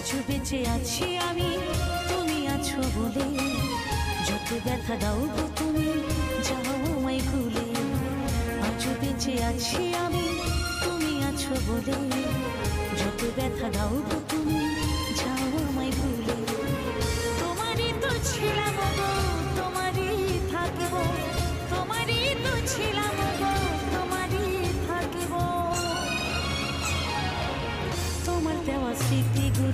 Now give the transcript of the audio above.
আজও বেঁচে আছি আমি তুমি আছো বলে, যত ব্যথা দাও গো তুমি যাও আমায় ভুলে। আজও বেঁচে আছি আমি তুমি আছো বলে, যত ব্যথা দাও গো তুমি যাও আমায় ভুলে। তোমারই তো ছিলাম গো, তোমারই থাকব, তোমারই তো ছিলাম গো, তোমারই থাকব। তোমার দেওয়া স্মৃতিগুলো